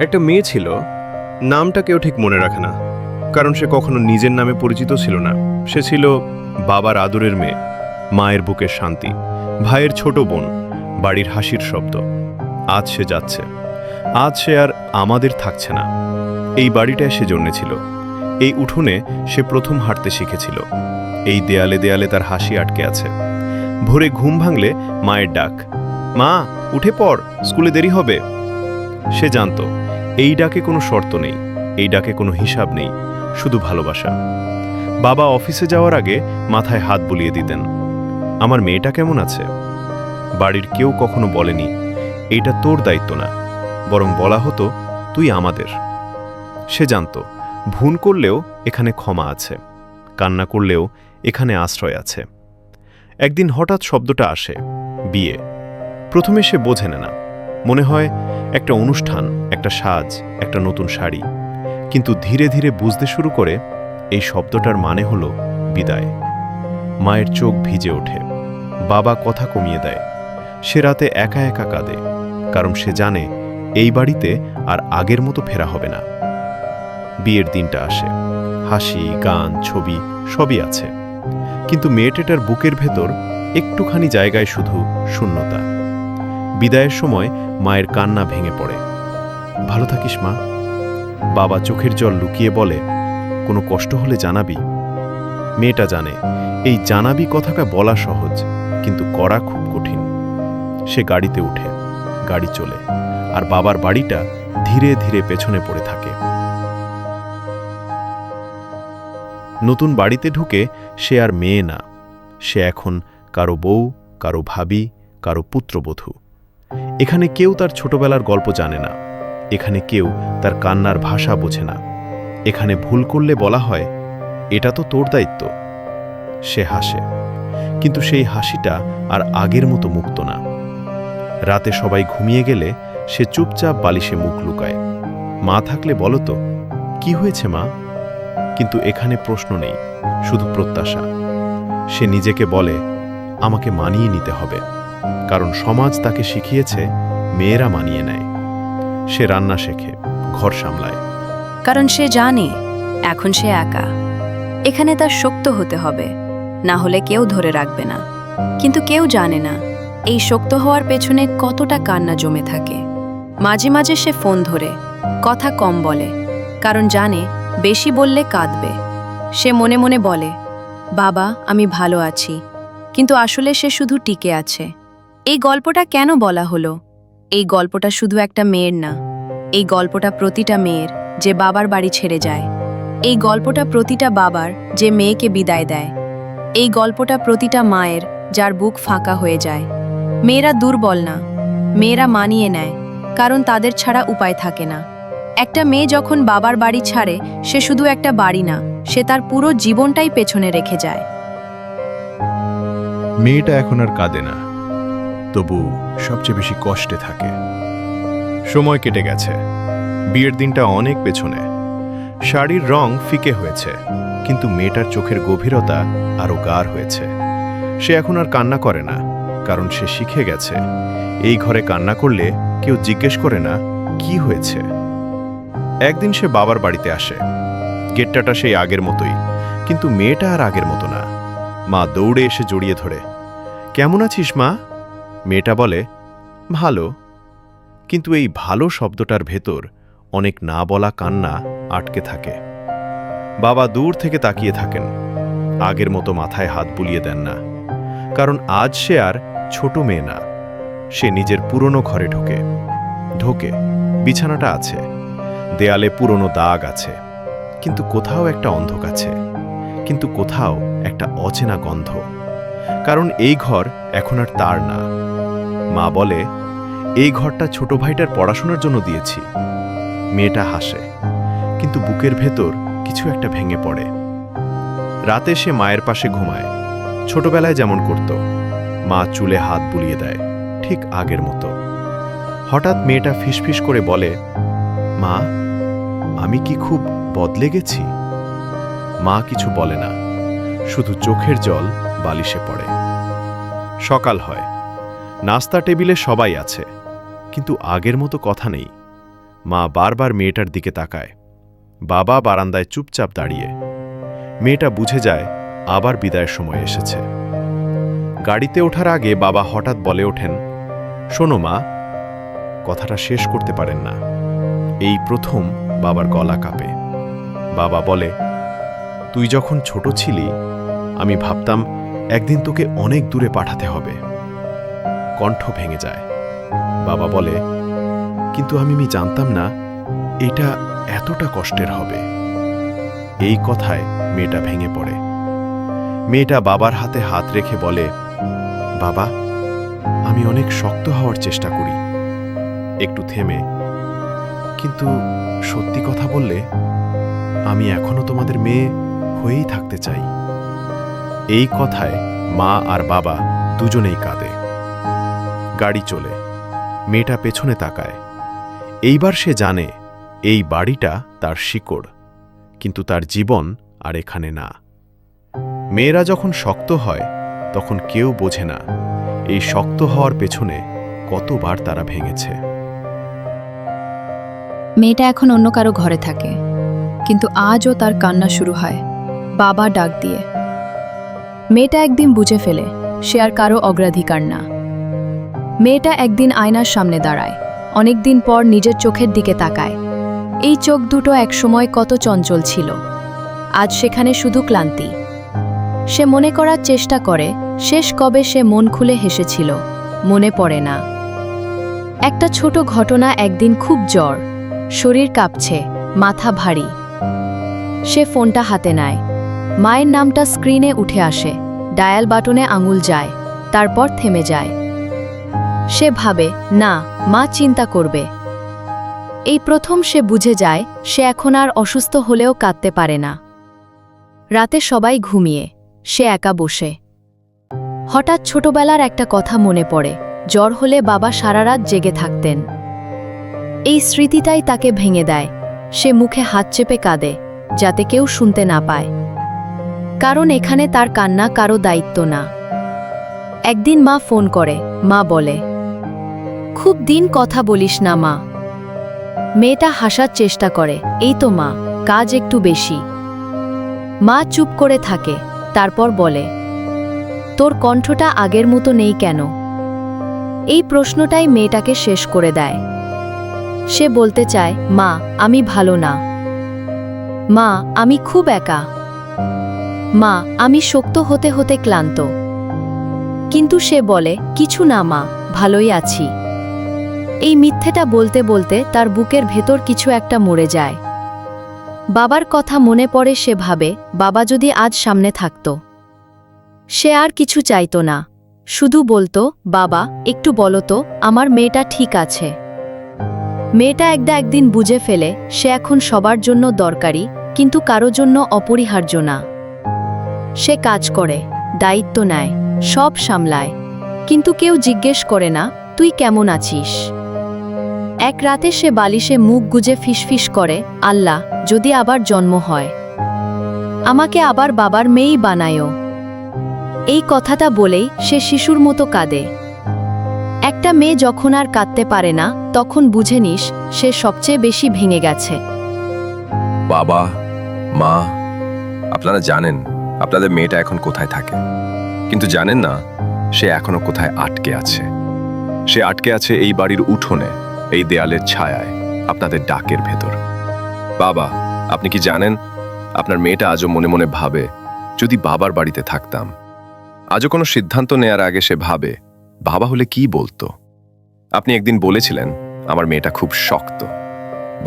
একটা মেয়ে ছিল, নামটা কেউ ঠিক মনে রাখে না, কারণ সে কখনো নিজের নামে পরিচিত ছিল না। সে ছিল বাবার আদরের মেয়ে, মায়ের বুকের শান্তি, ভাইয়ের ছোট বোন, বাড়ির হাসির শব্দ। আজ সে যাচ্ছে, আজ সে আর আমাদের থাকছে না। এই বাড়িটায় সে জন্মেছিল, এই উঠোনে সে প্রথম হাঁটতে শিখেছিল, এই দেয়ালে দেয়ালে তার হাসি আটকে আছে। ভোরে ঘুম ভাঙলে মায়ের ডাক, মা উঠে পড়, স্কুলে দেরি হবে। সে জানত এই ডাকে কোনো শর্ত নেই, এই ডাকে কোনো হিসাব নেই, শুধু ভালোবাসা। বাবা অফিসে যাওয়ার আগে মাথায় হাত বুলিয়ে দিতেন, আমার মেয়েটা কেমন আছে? বাড়ির কেউ কখনো বলেনি এইটা তোর দায়িত্ব না, বরং বলা হতো তুই আমাদের। সে জানত ভুল করলেও এখানে ক্ষমা আছে, কান্না করলেও এখানে আশ্রয় আছে। একদিন হঠাৎ শব্দটা আসে, বিয়ে। প্রথমে সে বোঝে না, মনে হয় একটা অনুষ্ঠান, একটা সাজ, একটা নতুন শাড়ি। কিন্তু ধীরে ধীরে বুঝতে শুরু করে এই শব্দটার মানে হলো বিদায়। মায়ের চোখ ভিজে ওঠে, বাবা কথা কমিয়ে দেয়। সে রাতে একা একা কাঁদে, কারণ সে জানে এই বাড়িতে আর আগের মতো ফেরা হবে না। বিয়ের দিনটা আসে, হাসি, গান, ছবি সবই আছে, কিন্তু মেয়েটার বুকের ভেতর একটুখানি জায়গায় শুধু শূন্যতা। বিদায়ের সময় মায়ের কান্না ভেঙে পড়ে, ভালো থাকিস মা। বাবা চোখের জল লুকিয়ে বলে, কোনো কষ্ট হলে জানাবি। মেয়েটা জানে এই জানাবি কথাটা বলা সহজ, কিন্তু করা খুব কঠিন। সে গাড়িতে উঠে, গাড়ি চলে, আর বাবার বাড়িটা ধীরে ধীরে পেছনে পড়ে থাকে। নতুন বাড়িতে ঢুকে সে আর মেয়ে না, সে এখন কারো বউ, কারো ভাবি, কারো পুত্রবধূ। এখানে কেউ তার ছোটবেলার গল্প জানে না, এখানে কেউ তার কান্নার ভাষা বোঝে না। এখানে ভুল করলে বলা হয়, এটা তো তোর দায়িত্ব। সে হাসে, কিন্তু সেই হাসিটা আর আগের মতো মুক্ত না। রাতে সবাই ঘুমিয়ে গেলে সে চুপচাপ বালিশে মুখ লুকায়। মা থাকলে বলো তো, কি হয়েছে মা? কিন্তু এখানে প্রশ্ন নেই, শুধু প্রত্যাশা। সে নিজেকে বলে, আমাকে মানিয়ে নিতে হবে, কারণ সমাজ তাকে শিখিয়েছে মেয়েরা মানিয়ে নেয়। সে রান্না শেখে, ঘর সামলায়, কারণ সে জানে এখন সে একা। এখানে তার শক্ত হতে হবে, না হলে কেউ ধরে রাখবে না। কিন্তু কেউ জানে না এই শক্ত হওয়ার পেছনে কতটা কান্না জমে থাকে। মাঝে মাঝে সে ফোন ধরে, কথা কম বলে, কারণ জানে বেশি বললে কাঁদবে। সে মনে মনে বলে, বাবা আমি ভালো আছি, কিন্তু আসলে সে শুধু টিকে আছে। এই গল্পটা কেন বলা হলো? এই গল্পটা শুধু একটা মেয়ের না, এই গল্পটা প্রতিটা মেয়ের যে বাবার বাড়ি ছেড়ে যায়। এই গল্পটা প্রতিটা বাবার যে মেয়েকে বিদায় দেয়। এই গল্পটা প্রতিটা মায়ের যার বুক ফাঁকা হয়ে যায়। মেয়েরা দুর্বল না, মেয়েরা মানিয়ে নেয়, কারণ তাদের ছাড়া উপায় থাকে না। একটা মেয়ে যখন বাবার বাড়ি ছাড়ে, সে শুধু একটা বাড়ি না, সে তার পুরো জীবনটাই পেছনে রেখে যায়। মেয়েটা এখন আর কাঁদে না, তবু সবচেয়ে বেশি কষ্টে থাকে। সময় কেটে গেছে, বিয়ের দিনটা অনেক পেছনে। শাড়ির রং ফিকে হয়েছে, কিন্তু মেয়েটার চোখের গভীরতা আরও গাঢ় হয়েছে। সে এখন আর কান্না করে না, কারণ সে শিখে গেছে এই ঘরে কান্না করলে কেউ জিজ্ঞেস করে না কি হয়েছে। একদিন সে বাবার বাড়িতে আসে, গেটটাটা সেই আগের মতোই, কিন্তু মেয়েটা আর আগের মতো না। মা দৌড়ে এসে জড়িয়ে ধরে, কেমন আছিস মা? মেয়েটা বলে, ভালো। কিন্তু এই ভালো শব্দটার ভেতর অনেক না বলা কান্না আটকে থাকে। বাবা দূর থেকে তাকিয়ে থাকেন, আগের মতো মাথায় হাত বুলিয়ে দেন না, কারণ আজ সে আর ছোট মেয়ে না। সে নিজের পুরনো ঘরে ঢোকে। বিছানাটা আছে, দেয়ালে পুরনো দাগ আছে, কিন্তু কোথাও একটা অন্ধক আছে, কিন্তু কোথাও একটা অচেনা গন্ধ। কারণ এই ঘর এখন আর তার না। মা বলে, এই ঘরটা ছোট ভাইটার পড়াশোনার জন্য দিয়েছি। মেয়েটা হাসে, কিন্তু বুকের ভেতর কিছু একটা ভেঙে পড়ে। রাতে সে মায়ের পাশে ঘুমায়, ছোটবেলায় যেমন করত। মা চুলে হাত বুলিয়ে দেয়, ঠিক আগের মতো। হঠাৎ মেয়েটা ফিসফিস করে বলে, মা আমি কি খুব বদলে গেছি? মা কিছু বলে না, শুধু চোখের জল বালিশে পড়ে। সকাল হয়, নাস্তা টেবিলে সবাই আছে, কিন্তু আগের মতো কথা নেই। মা বারবার মেয়েটার দিকে তাকায়। বাবা বারান্দায় চুপচাপ দাঁড়িয়ে। মেয়েটা বুঝে যায় আবার বিদায়ের সময় এসেছে। গাড়িতে ওঠার আগে বাবা হঠাৎ বলে ওঠেন, শোনো মা। কথাটা শেষ করতে পারেন না। এই প্রথম বাবার গলা কাঁপে। বাবা বলে, তুই যখন ছোট ছিলি আমি ভাবতাম একদিন তোকে অনেক দূরে পাঠাতে হবে। কণ্ঠ ভেঙে যায়। বাবা বলে, কিন্তু আমি জানতাম না এটা এতটা কষ্টের হবে। এই কথায় মেয়েটা ভেঙে পড়ে। মেয়েটা বাবার হাতে হাত রেখে বলে, বাবা, আমি অনেক শক্ত হওয়ার চেষ্টা করি। একটু থেমে, কিন্তু সত্যি কথা বললে আমি এখনো তোমাদের মেয়ে হয়েই থাকতে চাই। এই কথায় মা আর বাবা দুজনেই কাঁদে। গাড়ি চলে। মেয়েটা পেছনে তাকায়। এইবার সে জানে এই বাড়িটা তার শিকড়, কিন্তু তার জীবন আর এখানে না। মেয়েরা যখন শক্ত হয় তখন কেউ বোঝে না এই শক্ত হওয়ার পেছনে কতবার তারা ভেঙেছে। মেয়েটা এখন অন্য কারো ঘরে থাকে, কিন্তু আজও তার কান্না শুরু হয় বাবা ডাক দিয়ে। মেয়েটা একদিন বুঝে ফেলে সে আর কারো অগ্রাধিকার না। মেয়েটা একদিন আয়নার সামনে দাঁড়ায়, অনেকদিন পর নিজের চোখের দিকে তাকায়। এই চোখ দুটো একসময় কত চঞ্চল ছিল, আজ সেখানে শুধু ক্লান্তি। সে মনে করার চেষ্টা করে শেষ কবে সে মন খুলে হেসেছিল, মনে পড়ে না। একটা ছোট ঘটনা, একদিন খুব জ্বর, শরীর কাঁপছে, মাথা ভারী। সে ফোনটা হাতে নেয়। মায়ের নামটা স্ক্রিনে উঠে আসে, ডায়াল বাটনে আঙুল যায়, তারপর থেমে যায়। সে ভাবে, না, মা চিন্তা করবে। এই প্রথম সে বুঝে যায় সে এখন আর অসুস্থ হলেও কাঁদতে পারে না। রাতে সবাই ঘুমিয়ে, সে একা বসে। হঠাৎ ছোটবেলার একটা কথা মনে পড়ে, জ্বর হলে বাবা সারা রাত জেগে থাকতেন। এই স্মৃতিটাই তাকে ভেঙে দেয়। সে মুখে হাত চেপে কাঁদে, যাতে কেউ শুনতে না পায়, কারণ এখানে তার কান্না কারো দায়িত্ব না। একদিন মা ফোন করে। মা বলে, খুব দিন কথা বলিস না মা। মেয়েটা হাসার চেষ্টা করে, এই তো মা, কাজ একটু বেশি। মা চুপ করে থাকে, তারপর বলে, তোর কণ্ঠটা আগের মতো নেই কেন? এই প্রশ্নটাই মেয়েটাকে শেষ করে দেয়। সে বলতে চায়, মা, আমি ভালো না। মা, আমি খুব একা। মা, আমি শক্ত হতে হতে ক্লান্ত। কিন্তু সে বলে, কিছু না মা, ভালোই আছি। এই মিথ্যেটা বলতে বলতে তার বুকের ভেতর কিছু একটা মরে যায়। বাবার কথা মনে পড়ে। সে ভাবে, বাবা যদি আজ সামনে থাকত। সে আর কিছু চাইতো না, শুধু বলতো, বাবা, একটু বলো তো আমার মেয়েটা ঠিক আছে। মেয়েটা একদিন বুঝে ফেলে সে এখন সবার জন্য দরকারি, কিন্তু কারো জন্য অপরিহার্য না। সে কাজ করে, দায়িত্ব নেয়, সব সামলায়, কিন্তু কেউ জিজ্ঞেস করে না, তুই কেমন আছিস? এক রাতে সে বালিশে মুখ গুজে ফিসফিস করে, আল্লাহ, যদি আবার জন্ম হয়, আমাকে আবার বাবার মেয়েই বানায়ও। এই কথাটা বলেই সে শিশুর মতো কাঁদে। একটা মেয়ে যখন আর কাঁদতে পারে না, তখন বুঝে নিস সে সবচেয়ে বেশি ভেঙে গেছে। বাবা, মা, আপনারা জানেন আপনাদের মেয়েটা এখন কোথায় থাকে, কিন্তু জানেন না সে এখনো কোথায় আটকে আছে। সে আটকে আছে এই বাড়ির উঠোনে, এই দেয়ালের ছায়ায়, আপনাদের ডাকের ভেতর। বাবা, আপনি কি জানেন আপনার মেয়েটা আজও মনে মনে ভাবে, যদি বাবার বাড়িতে থাকতাম। আজও কোনো সিদ্ধান্ত নেয়ার আগে সে ভাবে, বাবা হলে কি বলতো। আপনি একদিন বলেছিলেন আমার মেয়েটা খুব শক্ত।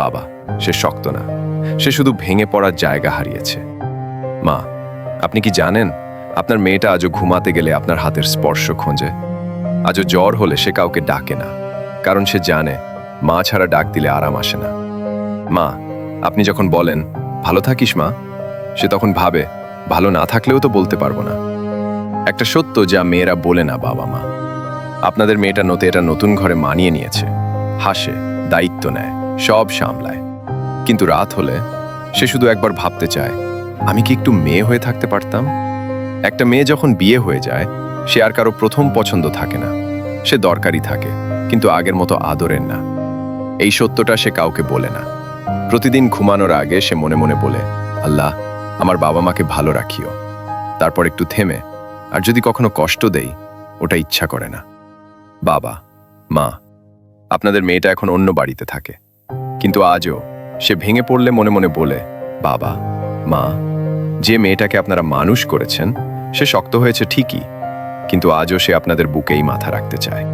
বাবা, সে শক্ত না, সে শুধু ভেঙে পড়ার জায়গা হারিয়েছে। মা, আপনি কি জানেন আপনার মেয়েটা আজও ঘুমাতে গেলে আপনার হাতের স্পর্শ খোঁজে। আজও জ্বর হলে সে কাউকে ডাকে না, কারণ সে জানে মা ছাড়া ডাক দিলে আরাম আসে না। মা, আপনি যখন বলেন ভালো থাকিস মা, সে তখন ভাবে ভালো না থাকলেও তো বলতে পারবো না। একটা সত্য যা মেয়েরা বলে না বাবা মা। আপনাদের মেয়েটা এটা নতুন ঘরে মানিয়ে নিয়েছে, হাসে, দায়িত্ব নেয়, সব সামলায়, কিন্তু রাত হলে সে শুধু একবার ভাবতে চায়, আমি কি একটু মেয়ে হয়ে থাকতে পারতাম। একটা মেয়ে যখন বিয়ে হয়ে যায় সে আর কারো প্রথম পছন্দ থাকে না। সে দরকারি থাকে, কিন্তু আগের মতো আদরের না। এই সত্যটা সে কাউকে বলে না। প্রতিদিন ঘুমানোর আগে সে মনে মনে বলে, আল্লাহ, আমার বাবা মাকে ভালো রাখিও। তারপর একটু থেমে, আর যদি কখনো কষ্ট দেই, ওটা ইচ্ছা করে না। বাবা, মা, আপনাদের মেয়েটা এখন অন্য বাড়িতে থাকে, কিন্তু আজও সে ভেঙে পড়লে মনে মনে বলে, বাবা, মা, যে মেয়েটাকে আপনারা মানুষ করেছেন সে শক্ত হয়েছে ঠিকই, কিন্তু আজও সে আপনাদের বুকেই মাথা রাখতে চায়।